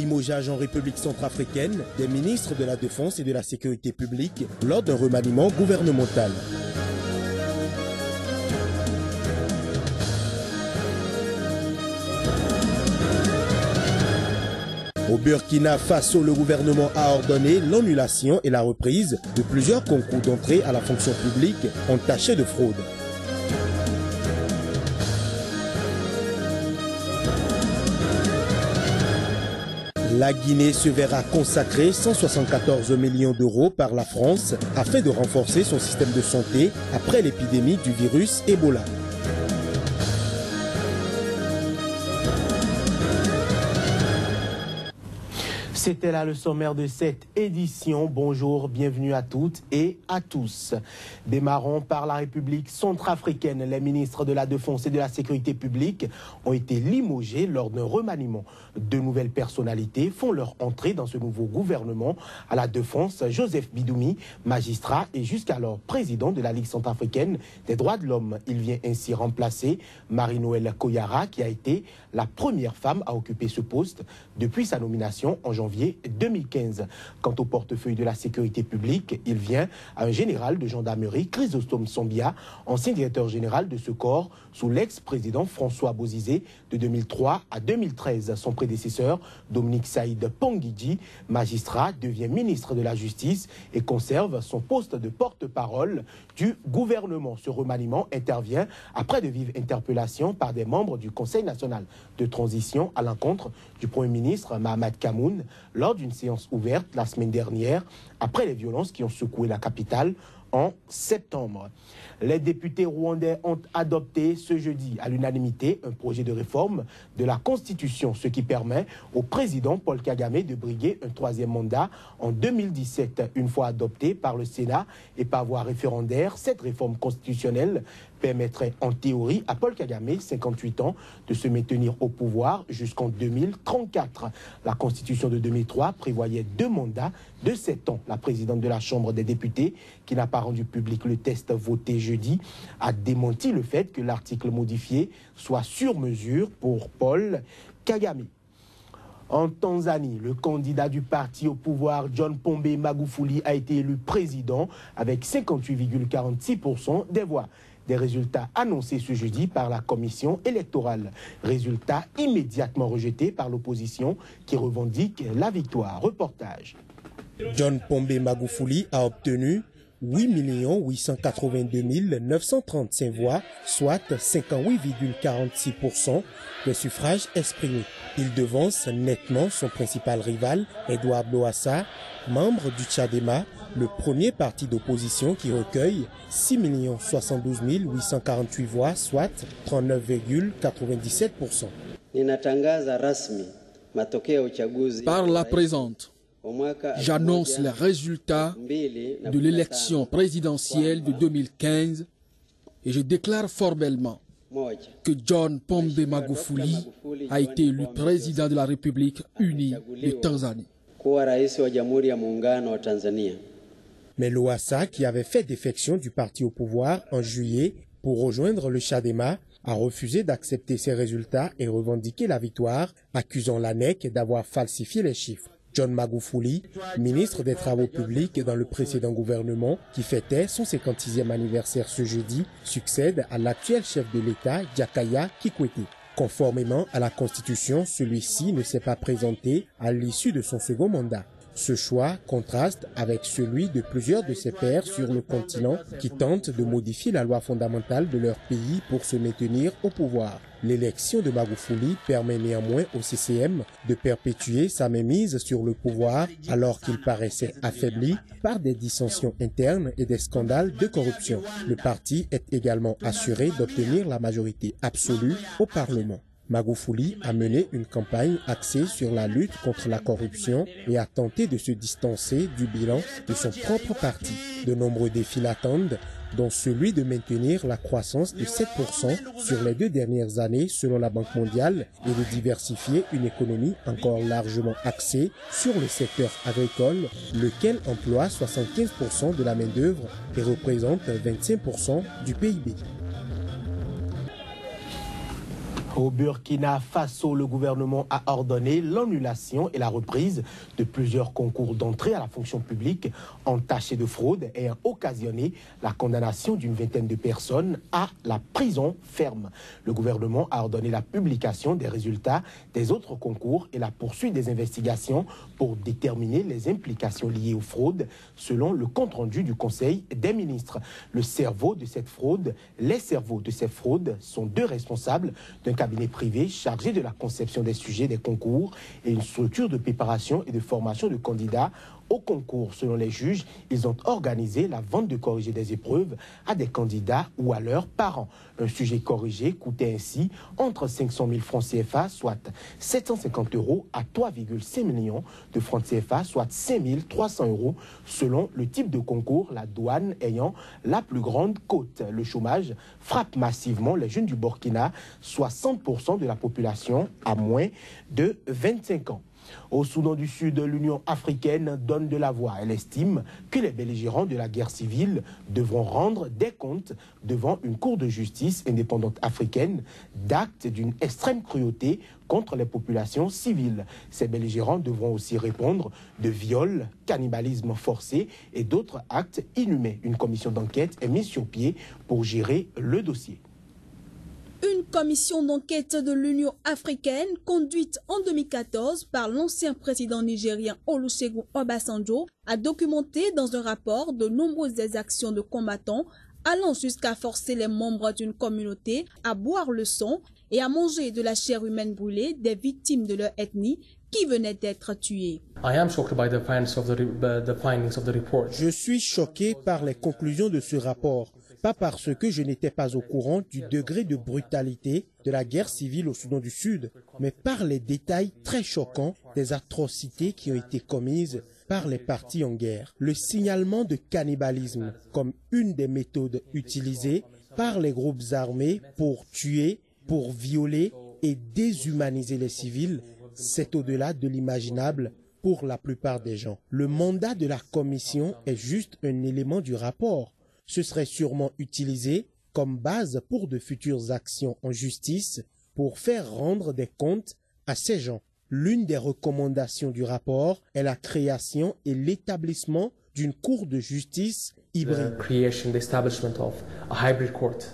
Limogeage en République centrafricaine des ministres de la Défense et de la Sécurité publique lors d'un remaniement gouvernemental. Au Burkina Faso, le gouvernement a ordonné l'annulation et la reprise de plusieurs concours d'entrée à la fonction publique entachés de fraude. La Guinée se verra consacrer 174 millions d'euros par la France afin de renforcer son système de santé après l'épidémie du virus Ebola. C'était là le sommaire de cette édition. Bonjour, bienvenue à toutes et à tous. Démarrons par la République centrafricaine. Les ministres de la Défense et de la Sécurité publique ont été limogés lors d'un remaniement. De nouvelles personnalités font leur entrée dans ce nouveau gouvernement. À la Défense, Joseph Bidoumi, magistrat et jusqu'alors président de la Ligue centrafricaine des droits de l'homme. Il vient ainsi remplacer Marie-Noëlle Koyara, qui a été la première femme à occuper ce poste depuis sa nomination en janvier 2015. Quant au portefeuille de la sécurité publique, il vient à un général de gendarmerie, Chrysostome Sambia, ancien directeur général de ce corps sous l'ex-président François Bozizé de 2003 à 2013. Son prédécesseur, Dominique Saïd Pangidji, magistrat, devient ministre de la Justice et conserve son poste de porte-parole du gouvernement. Ce remaniement intervient après de vives interpellations par des membres du Conseil national de transition à l'encontre du Premier ministre Mahamat Kamoun lors d'une séance ouverte la semaine dernière après les violences qui ont secoué la capitale en septembre. Les députés rwandais ont adopté ce jeudi à l'unanimité un projet de réforme de la Constitution, ce qui permet au président Paul Kagame de briguer un troisième mandat en 2017. Une fois adoptée par le Sénat et par voie référendaire, cette réforme constitutionnelle permettrait en théorie à Paul Kagame, 58 ans, de se maintenir au pouvoir jusqu'en 2034. La Constitution de 2003 prévoyait 2 mandats de 7 ans. La présidente de la Chambre des députés, qui n'a pas rendu public le test voté jeudi, a démenti le fait que l'article modifié soit sur mesure pour Paul Kagame. En Tanzanie, le candidat du parti au pouvoir, John Pombe Magufuli, a été élu président avec 58,46% des voix. Des résultats annoncés ce jeudi par la commission électorale. Résultats immédiatement rejetés par l'opposition qui revendique la victoire. Reportage. John Pombe Magufuli a obtenu 8 882 935 voix, soit 58,46% des suffrages exprimés. Il devance nettement son principal rival, Edouard Boassa, membre du Tchadema, le premier parti d'opposition qui recueille 6 072 848 voix, soit 39,97%. Par la présente, j'annonce les résultats de l'élection présidentielle de 2015 et je déclare formellement que John Pombe Magufuli a été élu président de la République unie de Tanzanie. Mais Lowassa, qui avait fait défection du parti au pouvoir en juillet pour rejoindre le Tchadema, a refusé d'accepter ces résultats et revendiqué la victoire, accusant l'ANEC d'avoir falsifié les chiffres. John Magufuli, ministre des Travaux publics dans le précédent gouvernement, qui fêtait son 56e anniversaire ce jeudi, succède à l'actuel chef de l'État, Jakaya Kikwete. Conformément à la Constitution, celui-ci ne s'est pas présenté à l'issue de son second mandat. Ce choix contraste avec celui de plusieurs de ses pairs sur le continent qui tentent de modifier la loi fondamentale de leur pays pour se maintenir au pouvoir. L'élection de Magufuli permet néanmoins au CCM de perpétuer sa mainmise sur le pouvoir alors qu'il paraissait affaibli par des dissensions internes et des scandales de corruption. Le parti est également assuré d'obtenir la majorité absolue au Parlement. Magufuli a mené une campagne axée sur la lutte contre la corruption et a tenté de se distancer du bilan de son propre parti. De nombreux défis l'attendent, dont celui de maintenir la croissance de 7% sur les 2 dernières années selon la Banque mondiale et de diversifier une économie encore largement axée sur le secteur agricole, lequel emploie 75% de la main-d'œuvre et représente 25% du PIB. Au Burkina Faso, le gouvernement a ordonné l'annulation et la reprise de plusieurs concours d'entrée à la fonction publique entachés de fraude ayant occasionné la condamnation d'une vingtaine de personnes à la prison ferme. Le gouvernement a ordonné la publication des résultats des autres concours et la poursuite des investigations pour déterminer les implications liées aux fraudes selon le compte-rendu du Conseil des ministres. Les cerveaux de cette fraude sont deux responsables d'un cabinet privé chargé de la conception des sujets des concours et une structure de préparation et de formation de candidats au concours. Selon les juges, ils ont organisé la vente de corrigés des épreuves à des candidats ou à leurs parents. Un sujet corrigé coûtait ainsi entre 500 000 francs CFA, soit 750 € à 3,5 millions de francs CFA, soit 5 300 € selon le type de concours, la douane ayant la plus grande cote. Le chômage frappe massivement les jeunes du Burkina, 60% de la population à moins de 25 ans. Au Soudan du Sud, l'Union africaine donne de la voix. Elle estime que les belligérants de la guerre civile devront rendre des comptes devant une cour de justice indépendante africaine d'actes d'une extrême cruauté contre les populations civiles. Ces belligérants devront aussi répondre de viols, cannibalisme forcé et d'autres actes inhumains. Une commission d'enquête est mise sur pied pour gérer le dossier. Une commission d'enquête de l'Union africaine, conduite en 2014 par l'ancien président nigérien Olusegun Obasanjo, a documenté dans un rapport de nombreuses exactions de combattants allant jusqu'à forcer les membres d'une communauté à boire le sang et à manger de la chair humaine brûlée des victimes de leur ethnie qui venaient d'être tuées. Je suis choqué par les conclusions de ce rapport. Pas parce que je n'étais pas au courant du degré de brutalité de la guerre civile au Soudan du Sud, mais par les détails très choquants des atrocités qui ont été commises par les partis en guerre. Le signalement de cannibalisme comme une des méthodes utilisées par les groupes armés pour tuer, pour violer et déshumaniser les civils, c'est au-delà de l'imaginable pour la plupart des gens. Le mandat de la commission est juste un élément du rapport. Ce serait sûrement utilisé comme base pour de futures actions en justice pour faire rendre des comptes à ces gens. L'une des recommandations du rapport est la création et l'établissement d'une cour de justice hybride.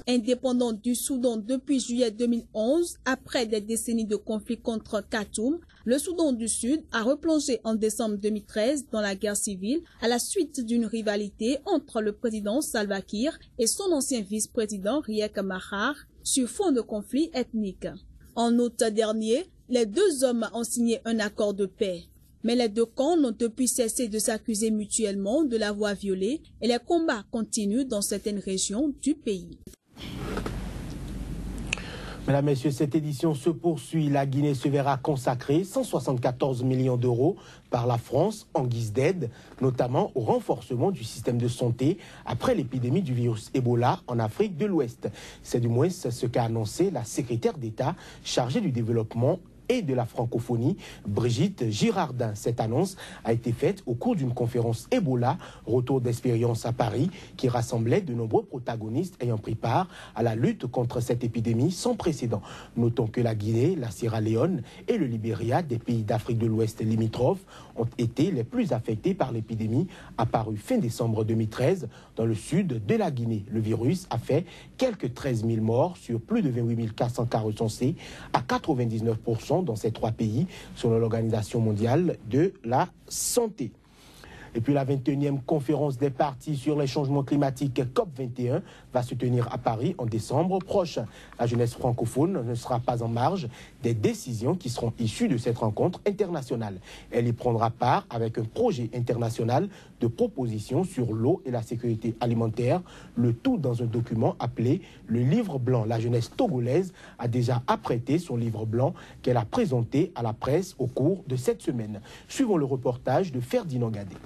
Indépendant du Soudan depuis juillet 2011, après des décennies de conflits contre Khartoum, le Soudan du Sud a replongé en décembre 2013 dans la guerre civile à la suite d'une rivalité entre le président Salva Kiir et son ancien vice-président Riek Machar sur fond de conflits ethniques. En août dernier, les deux hommes ont signé un accord de paix. Mais les deux camps n'ont depuis cessé de s'accuser mutuellement de l'avoir violé et les combats continuent dans certaines régions du pays. Mesdames, Messieurs, cette édition se poursuit. La Guinée se verra consacrer 174 millions d'euros par la France en guise d'aide, notamment au renforcement du système de santé après l'épidémie du virus Ebola en Afrique de l'Ouest. C'est du moins ce qu'a annoncé la secrétaire d'État chargée du développement et de la francophonie, Brigitte Girardin. Cette annonce a été faite au cours d'une conférence Ebola, retour d'expérience à Paris, qui rassemblait de nombreux protagonistes ayant pris part à la lutte contre cette épidémie sans précédent. Notons que la Guinée, la Sierra Leone et le Libéria, des pays d'Afrique de l'Ouest limitrophes, ont été les plus affectés par l'épidémie apparue fin décembre 2013 dans le sud de la Guinée. Le virus a fait quelques 13 000 morts sur plus de 28 400 cas recensés à 99% dans ces trois pays, selon l'Organisation mondiale de la santé. Et puis la 21e conférence des partis sur les changements climatiques COP21 va se tenir à Paris en décembre prochain. La jeunesse francophone ne sera pas en marge des décisions qui seront issues de cette rencontre internationale. Elle y prendra part avec un projet international de propositions sur l'eau et la sécurité alimentaire, le tout dans un document appelé le Livre blanc. La jeunesse togolaise a déjà apprêté son livre blanc qu'elle a présenté à la presse au cours de cette semaine. Suivons le reportage de Ferdinand Gadé.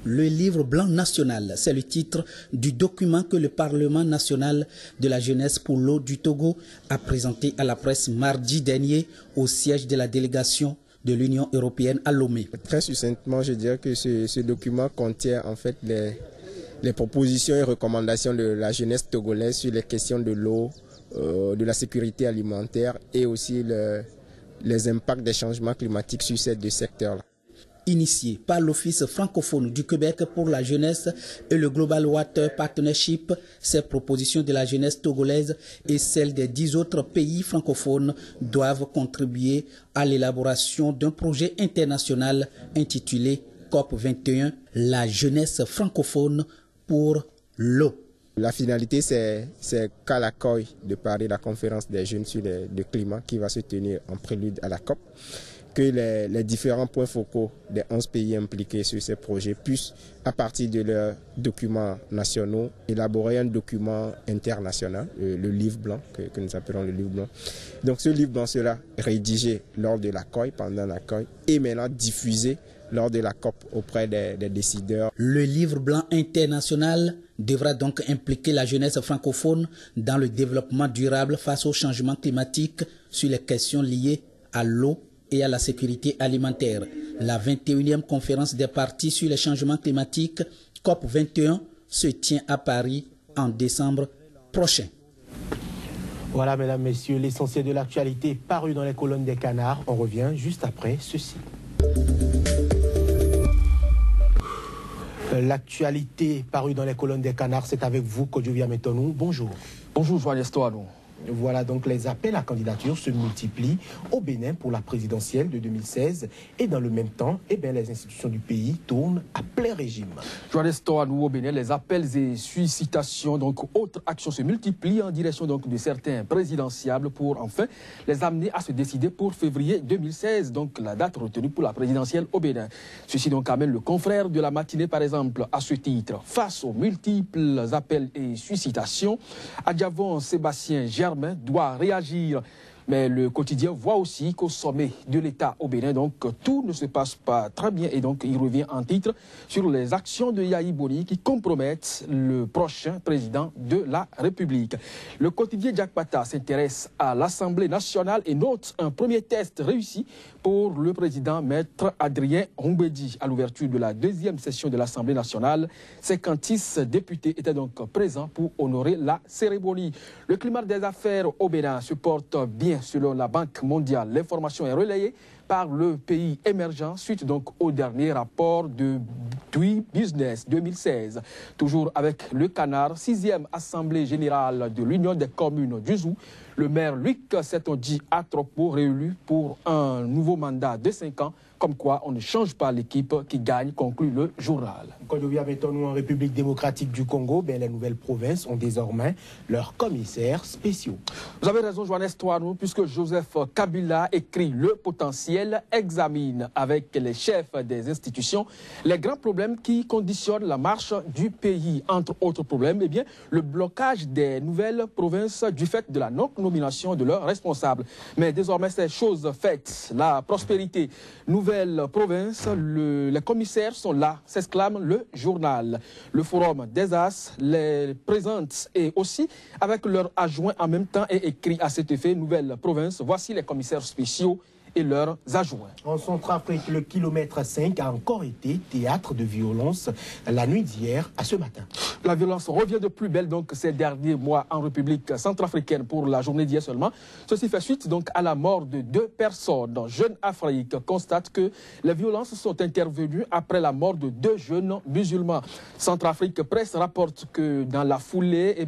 Le livre blanc national, c'est le titre du document que le Parlement national de la jeunesse pour l'eau du Togo a présenté à la presse mardi dernier au siège de la délégation de l'Union européenne à Lomé. Très succinctement, je dirais que ce document contient en fait les propositions et recommandations de la jeunesse togolaise sur les questions de l'eau de la sécurité alimentaire et aussi les impacts des changements climatiques sur ces deux secteurs-là. Initié par l'Office francophone du Québec pour la jeunesse et le Global Water Partnership, ces propositions de la jeunesse togolaise et celles des 10 autres pays francophones doivent contribuer à l'élaboration d'un projet international intitulé COP21, la jeunesse francophone pour l'eau. La finalité, c'est qu'à l'accueil de Paris, la conférence des jeunes sur le climat qui va se tenir en prélude à la COP, que les différents points focaux des 11 pays impliqués sur ces projets puissent, à partir de leurs documents nationaux, élaborer un document international, le livre blanc, que nous appelons le livre blanc. Donc ce livre blanc sera rédigé lors de l'accueil, pendant l'accueil, et maintenant diffusé lors de la COP auprès des décideurs. Le livre blanc international devra donc impliquer la jeunesse francophone dans le développement durable face au changement climatique sur les questions liées à l'eau et à la sécurité alimentaire. La 21e conférence des parties sur les changements climatiques, COP21, se tient à Paris en décembre prochain. Voilà, mesdames, messieurs, l'essentiel de l'actualité paru dans les colonnes des Canards. On revient juste après ceci. L'actualité parue dans les colonnes des Canards, c'est avec vous, Kodjovia Metonou. Bonjour. Bonjour, Joël Estoano. Voilà, donc les appels à candidature se multiplient au Bénin pour la présidentielle de 2016 et dans le même temps, les institutions du pays tournent à plein régime. Joël Estoano, au Bénin, les appels et sollicitations, donc autres actions se multiplient en direction donc de certains présidentiables pour enfin les amener à se décider pour février 2016, donc la date retenue pour la présidentielle au Bénin. Ceci donc amène le confrère de la matinée, par exemple, à ce titre. Face aux multiples appels et sollicitations, Adjavon Sébastien Germain doit réagir. Mais le quotidien voit aussi qu'au sommet de l'État au Bénin, donc tout ne se passe pas très bien et donc il revient en titre sur les actions de Yahi Boni qui compromettent le prochain président de la République. Le quotidien Jakpata s'intéresse à l'Assemblée nationale et note un premier test réussi pour le président maître Adrien Humbedi à l'ouverture de la deuxième session de l'Assemblée nationale. 56 députés étaient donc présents pour honorer la cérémonie. Le climat des affaires au Bénin se porte bien selon la Banque mondiale. L'information est relayée par le pays émergent suite donc au dernier rapport de Dui Business 2016. Toujours avec le Canard, 6e Assemblée générale de l'Union des communes du Zou. Le maire Luc Setonji Atropo réélu pour un nouveau mandat de 5 ans. Comme quoi, on ne change pas l'équipe qui gagne, conclut le journal. Kodjovia Metonou, en République démocratique du Congo, les nouvelles provinces ont désormais leurs commissaires spéciaux. Vous avez raison, Joannes Touanou, puisque Joseph Kabila écrit le potentiel, examine avec les chefs des institutions les grands problèmes qui conditionnent la marche du pays. Entre autres problèmes, le blocage des nouvelles provinces du fait de la non-nomination de leurs responsables. Mais désormais, c'est chose faite. La prospérité nouvelle province, les commissaires sont là, s'exclame le journal. Le forum des As les présente et aussi avec leurs adjoints en même temps est écrit à cet effet, nouvelle province. Voici les commissaires spéciaux et leurs adjoints. En Centrafrique, le kilomètre 5 a encore été théâtre de violence la nuit d'hier à ce matin. La violence revient de plus belle donc ces derniers mois en République centrafricaine pour la journée d'hier seulement. Ceci fait suite donc à la mort de 2 personnes. Jeune Afrique constate que les violences sont intervenues après la mort de 2 jeunes musulmans. Centrafrique Presse rapporte que dans la foulée,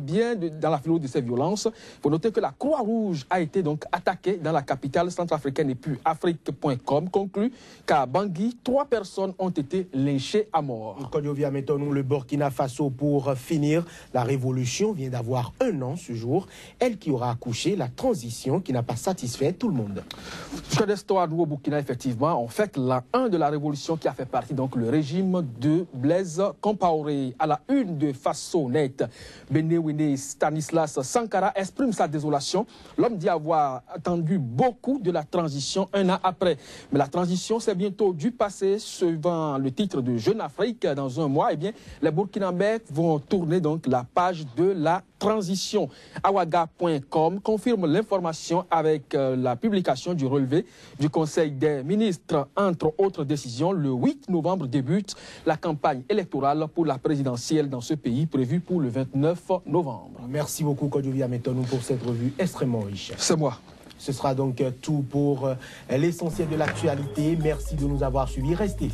dans la foulée de ces violences, il faut noter que la Croix-Rouge a été donc attaquée dans la capitale centrafricaine et puis Afrique.com conclut qu'à Bangui, 3 personnes ont été lynchées à mort. Kodjovia Metonou, le Burkina Faso, pour finir, la révolution vient d'avoir 1 an ce jour. Elle qui aura accouché la transition qui n'a pas satisfait tout le monde. Sur l'histoire au Burkina, effectivement, on fête l'an 1 de la révolution qui a fait partie donc le régime de Blaise Compaoré. À la une de Faso Net, Benewine Stanislas Sankara exprime sa désolation. L'homme dit avoir attendu beaucoup de la transition transition un an après. Mais la transition, c'est bientôt du passé. Suivant le titre de Jeune Afrique, dans un mois, eh bien, les Burkinabés vont tourner donc la page de la transition. Awaga.com confirme l'information avec la publication du relevé du Conseil des ministres. Entre autres décisions, le 8 novembre débute la campagne électorale pour la présidentielle dans ce pays, prévue pour le 29 novembre. Merci beaucoup, Kodjouvia Metonou, pour cette revue extrêmement riche. C'est moi. Ce sera donc tout pour l'essentiel de l'actualité. Merci de nous avoir suivis. Restez